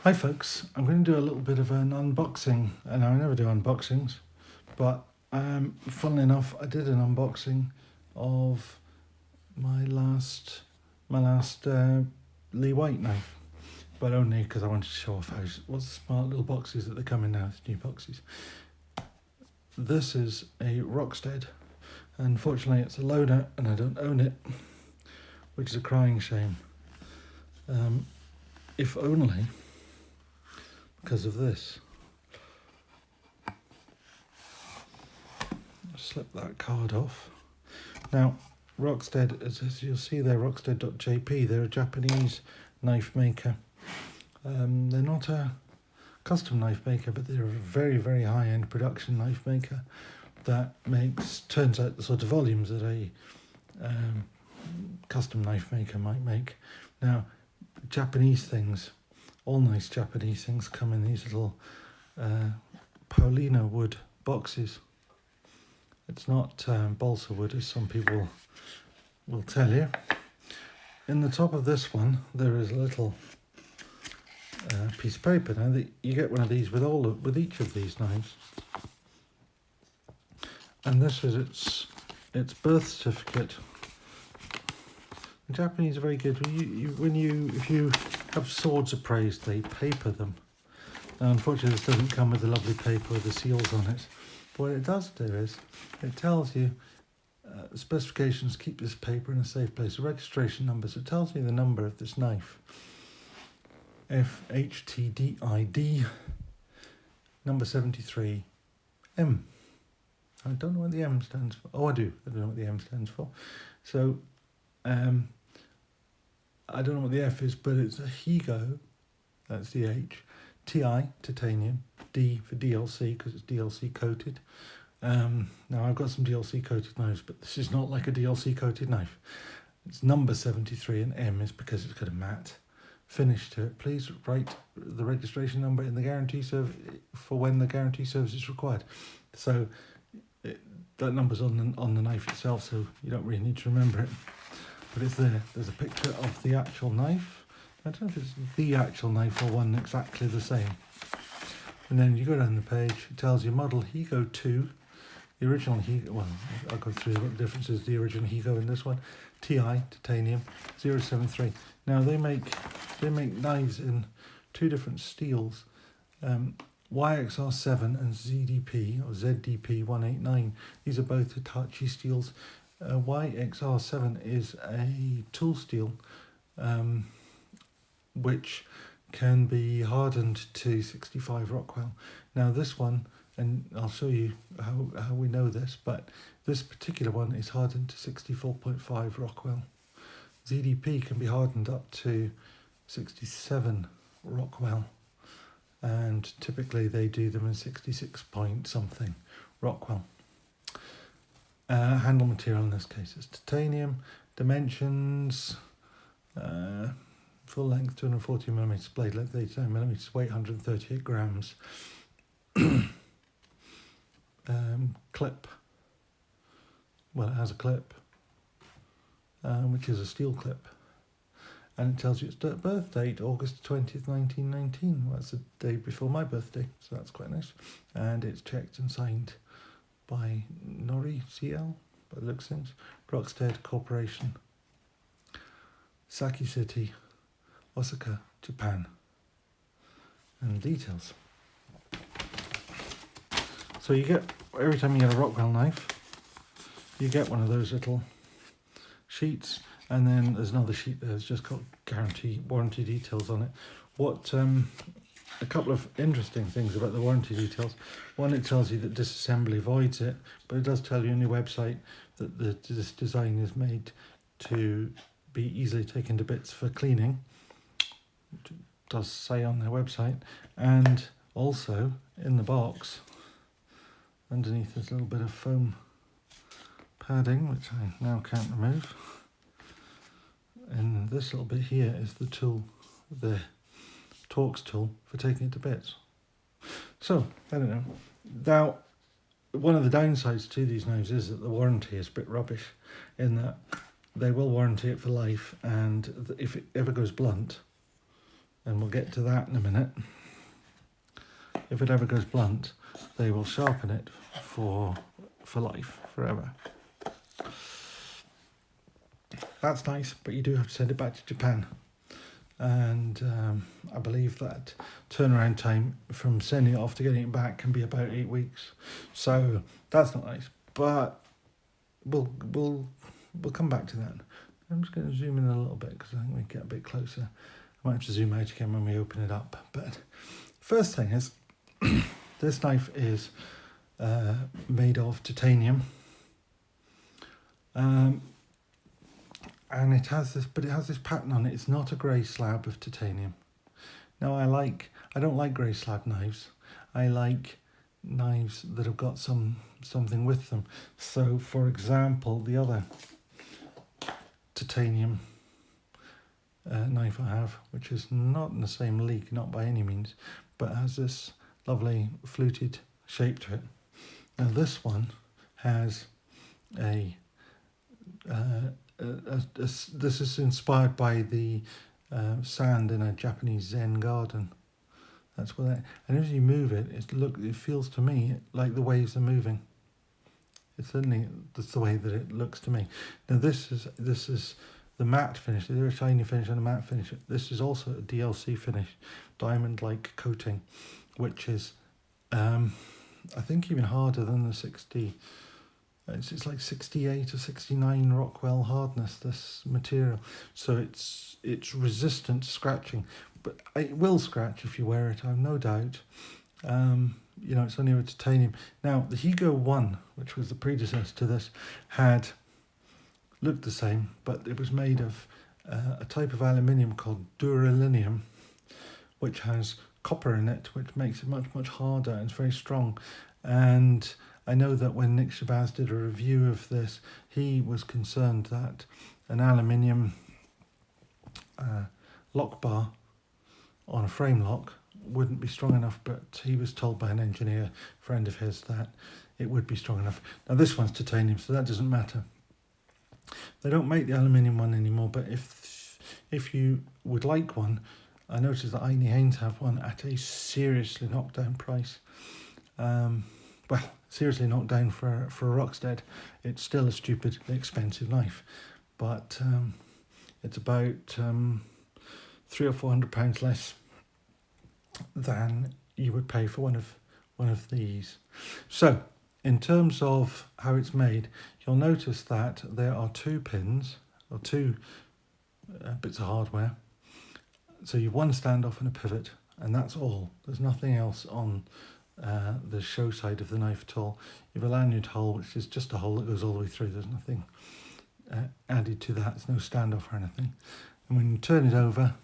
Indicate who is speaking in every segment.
Speaker 1: Hi folks, I'm going to do a little bit of an unboxing. I know I never do unboxings, but funnily enough, I did an unboxing of my last Lee White knife, but only because I wanted to show off what smart little boxes that they come in now, new boxes. This is a Rockstead. Unfortunately, it's a loaner and I don't own it, which is a crying shame. If only because of this. Slip that card off. Now, Rockstead, as you'll see there, Rockstead.jp, they're a Japanese knife maker. They're not a custom knife maker, but they're a very, very high-end production knife maker that turns out the sort of volumes that a custom knife maker might make. Now, Japanese things, all nice Japanese things, come in these little Paulina wood boxes. It's not balsa wood, as some people will tell you. In the top of this one, there is a little piece of paper. Now, you get one of these with each of these knives, and this is its birth certificate. The Japanese are very good. If you have swords appraised, they paper them. Now, unfortunately, this doesn't come with the lovely paper with the seals on it. But what it does do is it tells you specifications. Keep this paper in a safe place. The registration numbers. It tells you the number of this knife. FHTDID number 73 M. I don't know what the M stands for. Oh, I do. I don't know what the M stands for. So, I don't know what the F is, but it's a Higo, that's the H, TI, titanium, D for DLC, because it's DLC coated. Now, I've got some DLC coated knives, but this is not like a DLC coated knife. It's number 73, and M is because it's got a matte finish to it. Please write the registration number in the guarantee for when the guarantee service is required. So, that number's on the knife itself, so you don't really need to remember it. But it's there. There's a picture of the actual knife. I don't know if it's the actual knife or one exactly the same. And then you go down the page, it tells you model Higo 2. The original Higo, well, I'll go through what the difference is. The original Higo in this one. TI, titanium, 073. Now they make knives in two different steels. YXR7 and ZDP, or ZDP 189. These are both Hitachi steels. YXR7 is a tool steel which can be hardened to 65 Rockwell. Now this one, and I'll show you how we know this, but this particular one is hardened to 64.5 Rockwell. ZDP can be hardened up to 67 Rockwell, and typically they do them in 66 point something Rockwell. Handle material in this case is titanium. Dimensions, full length 240 millimeters, blade length 89 millimeters, weight 138 grams. Clip, well, it has a clip, which is a steel clip, and it tells you its birth date, August 20th, 1919. Well, that's the day before my birthday, so that's quite nice. And it's checked and signed by Nori CL, by the looks of things, Rockstead Corporation, Saki City, Osaka, Japan, and details. So you get, every time you get a Rockwell knife, you get one of those little sheets, and then there's another sheet that's just got warranty details on it. A couple of interesting things about the warranty details. One, it tells you that disassembly voids it, but it does tell you on your website that this design is made to be easily taken to bits for cleaning. It does say on their website. And also, in the box, underneath there's a little bit of foam padding, which I now can't remove. And this little bit here is the tool, the Torx tool for taking it to bits. So, I don't know. Now, one of the downsides to these knives is that the warranty is a bit rubbish, in that they will warranty it for life, and if it ever goes blunt, and we'll get to that in a minute. If it ever goes blunt, they will sharpen it for life, forever. That's nice, but you do have to send it back to Japan. And I believe that turnaround time from sending it off to getting it back can be about 8 weeks. So that's not nice, but we'll come back to that. I'm just going to zoom in a little bit because I think we get a bit closer. I might have to zoom out again when we open it up. But first thing is, this knife is made of titanium. And it has this pattern on it. It's not a grey slab of titanium. Now I don't like grey slab knives. I like knives that have got something with them. So for example, the other titanium knife I have, which is not in the same league, not by any means, but has this lovely fluted shape to it. Now this one has this is inspired by the sand in a Japanese Zen garden. That's what that. And as you move it, it feels to me like the waves are moving. It's certainly that's the way that it looks to me. Now this is the matte finish. There's a shiny finish and a matte finish. This is also a DLC finish, diamond-like coating, which is I think even harder than the 60. It's like 68 or 69 Rockwell hardness, this material. So it's resistant to scratching, but it will scratch if you wear it, I've no doubt. It's only with titanium. Now, the Higo 1, which was the predecessor to this, looked the same, but it was made of a type of aluminium called duralinium, which has copper in it, which makes it much, much harder and it's very strong. And I know that when Nick Shabazz did a review of this, he was concerned that an aluminium lock bar on a frame lock wouldn't be strong enough, but he was told by an engineer friend of his that it would be strong enough. Now this one's titanium, so that doesn't matter. They don't make the aluminium one anymore, but if you would like one, I noticed that Aini Haynes have one at a seriously knocked down price. Seriously knocked down for a Rockstead. It's still a stupidly expensive knife, but it's about £300 or £400 less than you would pay for one of these. So, in terms of how it's made, you'll notice that there are two pins or two bits of hardware. So you've one standoff and a pivot, and that's all. There's nothing else on the show side of the knife at all. You have a lanyard hole, which is just a hole that goes all the way through. There's nothing added to that. There's no standoff or anything. And when you turn it over,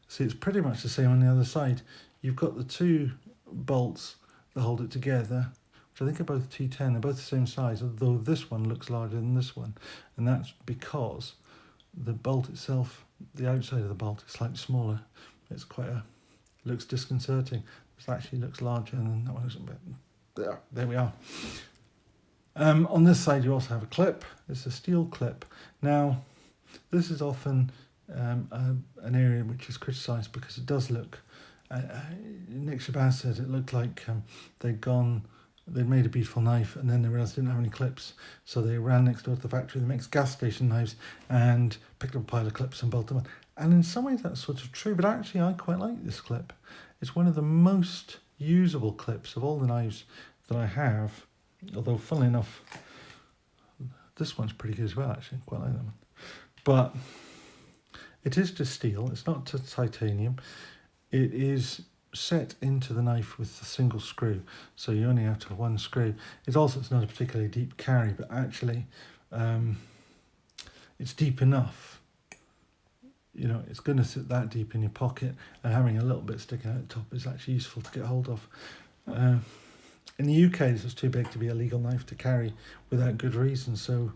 Speaker 1: see, it's pretty much the same on the other side. You've got the two bolts that hold it together, which I think are both T10. They're both the same size, although this one looks larger than this one. And that's because the bolt itself, the outside of the bolt, is slightly smaller. It's looks disconcerting. This actually looks larger than that one. There we are. On this side you also have a clip. It's a steel clip. Now, this is often an area which is criticised because it does look, Nick Shabazz said it looked like they'd made a beautiful knife and then they realised they didn't have any clips, so they ran next door to the factory that makes gas station knives and picked up a pile of clips and bolted them on. And in some ways that's sort of true, but actually I quite like this clip. It's one of the most usable clips of all the knives that I have, although funnily enough this one's pretty good as well, actually. Quite like that one. But it is just steel, it's not titanium. It is set into the knife with a single screw, so you only have to have one screw. It's not a particularly deep carry, but actually it's deep enough. It's going to sit that deep in your pocket, and having a little bit sticking out the top is actually useful to get hold of. In the UK, this is too big to be a legal knife to carry without good reason, so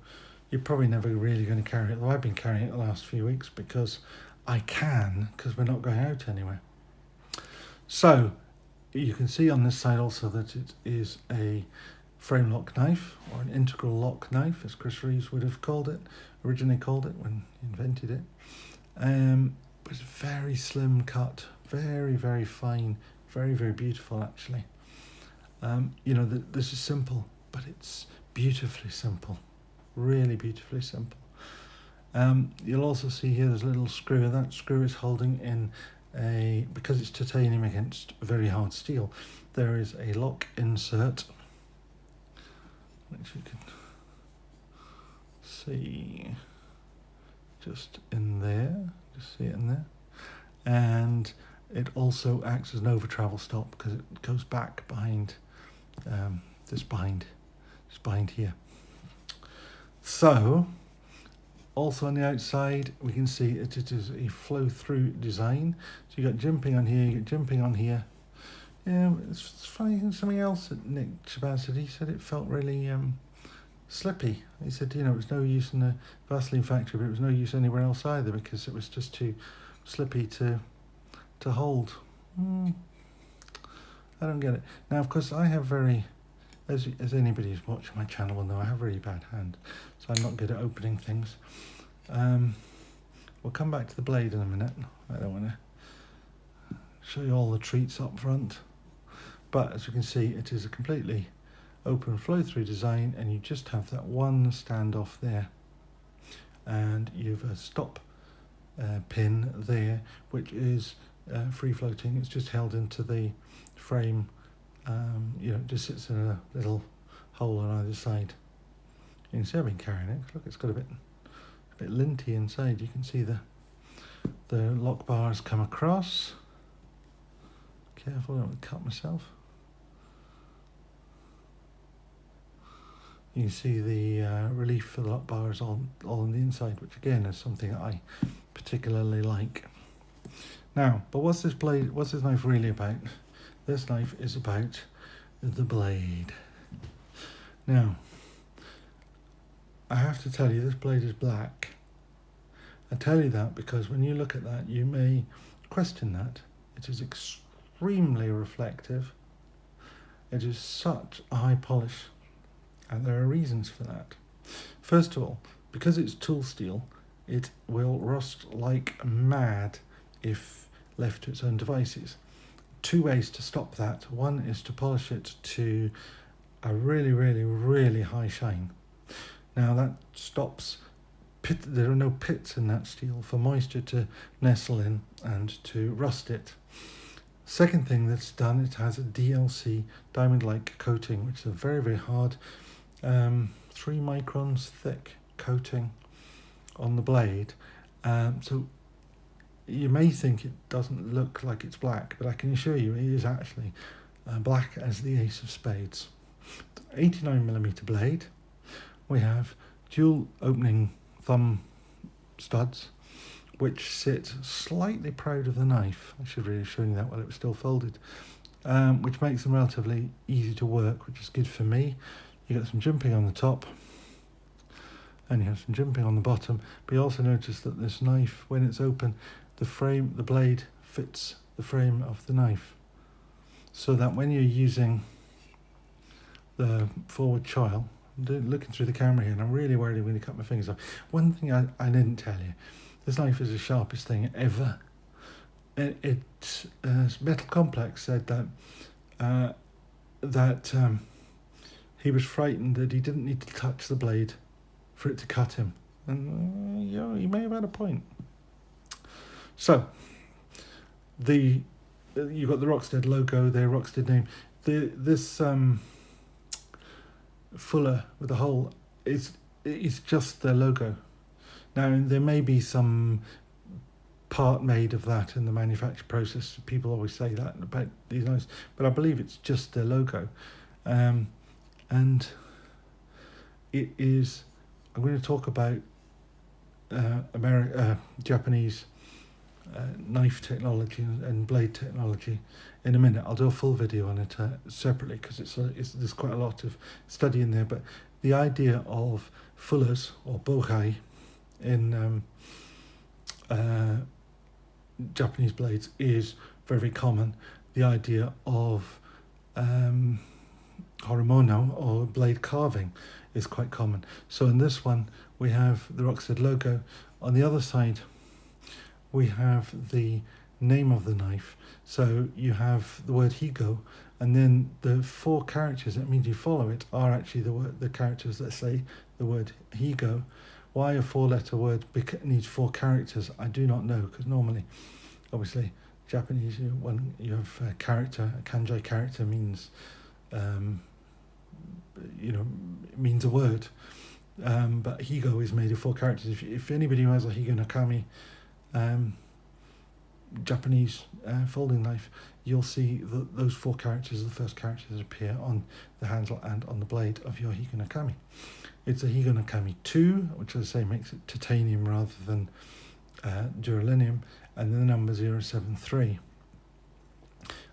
Speaker 1: you're probably never really going to carry it. Though I've been carrying it the last few weeks because we're not going out anywhere. So you can see on this side also that it is a frame lock knife, or an integral lock knife, as Chris Reeves would have originally called it when he invented it. but it's very slim cut, very, very fine, very, very beautiful actually. You know, this is simple, but it's beautifully simple, really beautifully simple. You'll also see here there's a little screw, and that screw is holding in because it's titanium against very hard steel, there is a lock insert, which you can see just in there, just see it in there. And it also acts as an over travel stop because it goes back behind, just behind here. So, also on the outside, we can see it is a flow-through design. So you got jimping on here, you got jimping on here. Yeah, it's funny, something else that Nick Chabad said. He said it felt really slippy. He said, you know, it was no use in the Vaseline factory, but it was no use anywhere else either because it was just too slippy to hold. I don't get it. Now, of course, I have very, as anybody who's watching my channel will know, I have a really bad hand, so I'm not good at opening things. We'll come back to the blade in a minute. I don't want to show you all the treats up front, but as you can see, it is a completely open flow-through design, and you just have that one standoff there, and you've a stop pin there, which is free floating. It's just held into the frame. You know, it just sits in a little hole on either side. You can see I've been carrying it. Look, it's got a bit linty inside. You can see the lock bars come across. Careful, I don't cut myself. You can see the relief for the lock bars all on the inside, which again is something that I particularly like. Now, but what's this knife really about? This knife is about the blade. Now, I have to tell you, this blade is black. I tell you that because when you look at that, you may question that. It is extremely reflective. It is such a high polish, and there are reasons for that. First of all, because it's tool steel, it will rust like mad if left to its own devices. Two ways to stop that. One is to polish it to a really, really, really high shine. Now that stops there are no pits in that steel for moisture to nestle in and to rust it. Second thing that's done, it has a DLC diamond-like coating, which is a very, very hard 3 microns thick coating on the blade. So you may think it doesn't look like it's black, but I can assure you it is actually black as the ace of spades. 89mm blade. We have dual opening thumb studs, which sit slightly proud of the knife. I should really have shown you that while it was still folded, which makes them relatively easy to work, which is good for me. You get some jimping on the top, and you have some jimping on the bottom, but you also notice that this knife, when it's open, the blade fits the frame of the knife, so that when you're using the forward choil, I'm looking through the camera here, and I'm really worried I'm going to cut my fingers off. One thing I didn't tell you, this knife is the sharpest thing ever. Metal Complex said that he was frightened that he didn't need to touch the blade for it to cut him. And you know, he may have had a point. So, you've got the Rockstead logo there, Rockstead name. This fuller with the hole is just their logo. Now, there may be some part made of that in the manufacture process. People always say that about these knives, but I believe it's just their logo. And it is, I'm going to talk about Japanese knife technology and blade technology in a minute. I'll do a full video on it separately because there's quite a lot of study in there. But the idea of fullers or bohai in Japanese blades is very, very common. The idea of horomono or blade carving is quite common. So in this one we have the Rockstead logo. On the other side we have the name of the knife. So you have the word Higo, and then the 4 characters that means you follow it are actually the characters that say the word Higo. Why a 4-letter word needs 4 characters, I do not know, because normally, obviously, Japanese, when you have a character, a kanji character means, means a word. But Higo is made of 4 characters. If anybody who has a Higo Nakami Japanese folding knife, you'll see that those 4 characters are the first characters that appear on the handle and on the blade of your Higo Nakami. It's a Higo Nakami 2, which, as I say, makes it titanium rather than duralinium, and then the number 073.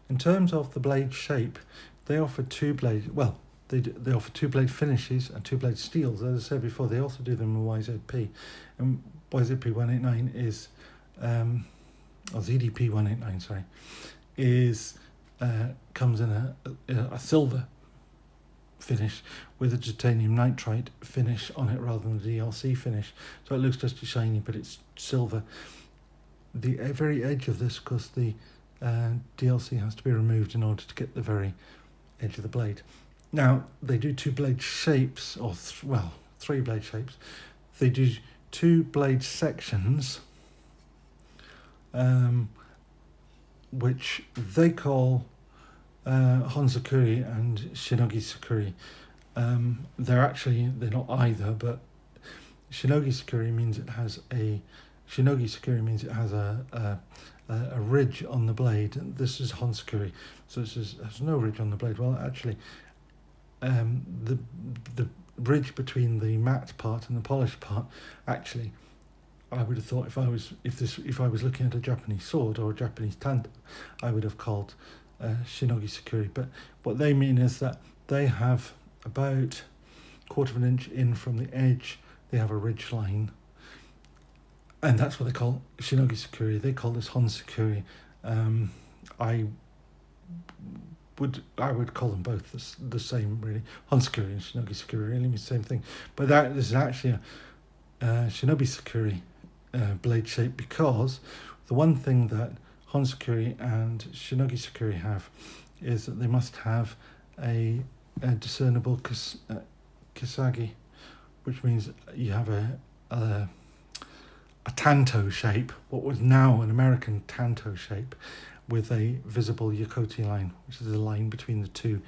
Speaker 1: In terms of the blade shape, they offer 2 blade. Well, they offer 2 blade finishes and 2 blade steels. As I said before, they also do them in YZP, and YZP 189 is or ZDP 189, sorry, is comes in a silver finish with a titanium nitride finish on it rather than a DLC finish. So it looks just as shiny, but it's silver. The very edge of this, because the DLC has to be removed in order to get the very edge of the blade. Now, they do 2 blade shapes, or 3 blade shapes. They do 2 blade sections, which they call Honzakuri and Shinogi Sakuri. They're not either, but Shinogi Sakuri means it has a ridge on the blade. This is Honzakuri, so this has no ridge on the blade. Well, actually, the ridge between the matte part and the polished part, actually, I would have thought if I was looking at a Japanese sword or a Japanese tanto, I would have called Shinogi Sakuri. But what they mean is that they have about 1/4 of an inch in from the edge, they have a ridge line, and that's what they call Shinogi Sakuri. They call this Honzakuri. I would call them both the same, really. Honzakuri and Shinogi Sakuri really mean the same thing, but this is actually a Shinobi Sakuri blade shape, because the one thing that Honzakuri and Shinogi Sakuri have is that they must have a discernible kisagi, which means you have a tanto shape, what was now an American tanto shape, with a visible Yokoti line, which is the line between the 2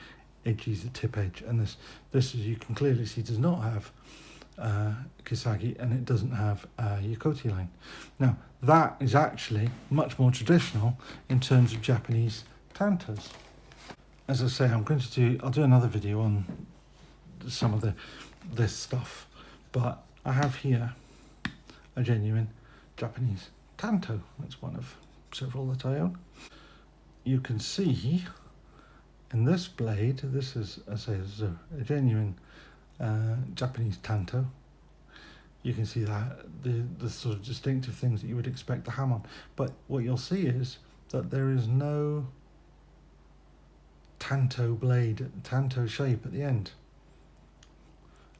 Speaker 1: edges, the tip edge. And this, as you can clearly see, does not have kisagi, and it doesn't have a Yokoti line. Now, that is actually much more traditional in terms of Japanese tantos. As I say, I'll do another video on some of this stuff, but I have here a genuine Japanese tanto. It's one of several that I own. You can see in this blade, this is, as I say, this is a genuine Japanese tanto. You can see that the sort of distinctive things that you would expect to ham on, but what you'll see is that there is no tanto blade, tanto shape at the end,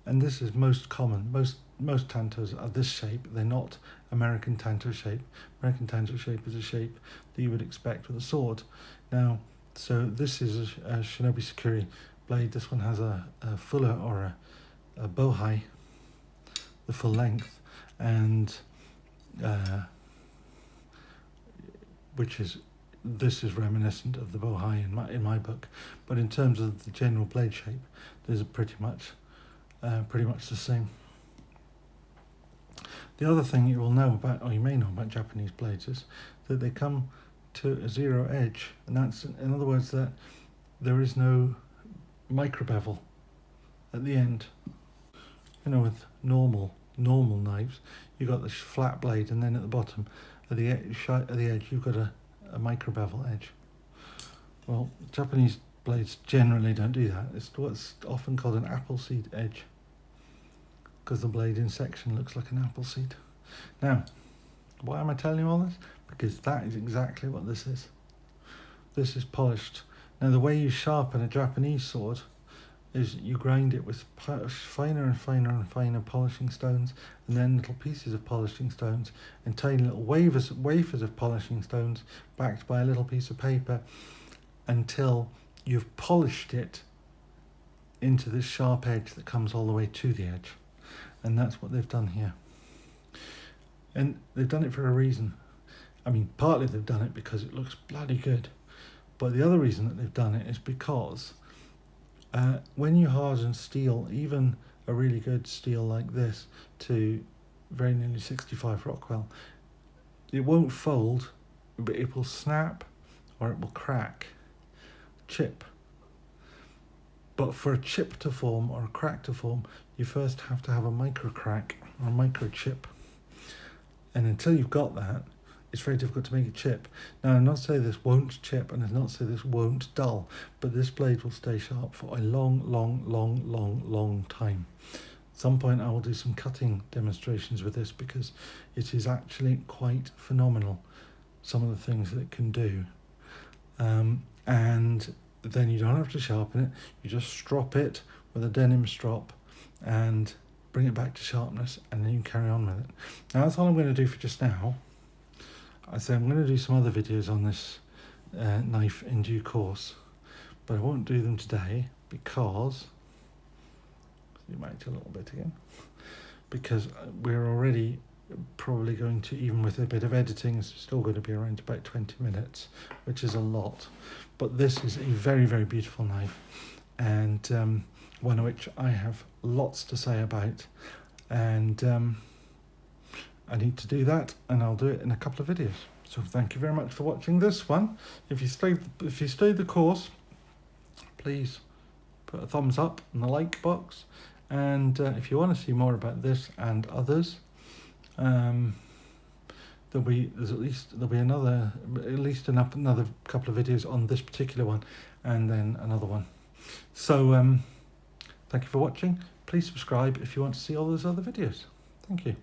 Speaker 1: and this is most common. Most tantos are this shape. They're not American tanto shape. American tanto shape is a shape that you would expect with a sword. Now, so this is a Shinobi Sakuri blade. This one has a fuller, or a bohai, the full length, and this is reminiscent of the bohai in my book. But in terms of the general blade shape, there's pretty much the same. The other thing you will know about, or you may know about Japanese blades, is that they come to a 0 edge, and that's, in other words, that there is no micro bevel at the end. You know, with normal knives, you've got this flat blade, and then at the bottom, at the edge, you've got a micro bevel edge. Well, Japanese blades generally don't do that. It's what's often called an apple seed edge, because the blade in section looks like an apple seed. Now, why am I telling you all this? Because that is exactly what this is. This is polished. Now, the way you sharpen a Japanese sword is you grind it with finer and finer and finer polishing stones, and then little pieces of polishing stones, and tiny little wafers of polishing stones backed by a little piece of paper, until you've polished it into this sharp edge that comes all the way to the edge. And that's what they've done here. And they've done it for a reason. I mean, partly they've done it because it looks bloody good, but the other reason that they've done it is because when you harden steel, even a really good steel like this, to very nearly 65 Rockwell, it won't fold, but it will snap or it will crack, chip. But for a chip to form or a crack to form, you first have to have a micro crack or a micro chip. And until you've got that, it's very difficult to make a chip. Now, I'm not saying this won't chip, and I'm not saying this won't dull, but this blade will stay sharp for a long, long, long, long, long time. At some point I will do some cutting demonstrations with this, because it is actually quite phenomenal, some of the things that it can do. And then you don't have to sharpen it, you just strop it with a denim strop and bring it back to sharpness, and then you carry on with it. Now, that's all I'm going to do for just now. I say I'm going to do some other videos on this knife in due course, but I won't do them today because, zoom out a little bit again, because we're already probably going to, even with a bit of editing, it's still going to be around about 20 minutes, which is a lot. But this is a very, very beautiful knife, and one which I have lots to say about, and I need to do that, and I'll do it in a couple of videos. So thank you very much for watching this one. If you stayed the course, please put a thumbs up in the like box, and if you want to see more about this and others, there'll be another couple of videos on this particular one, and then another one. So thank you for watching. Please subscribe if you want to see all those other videos. Thank you.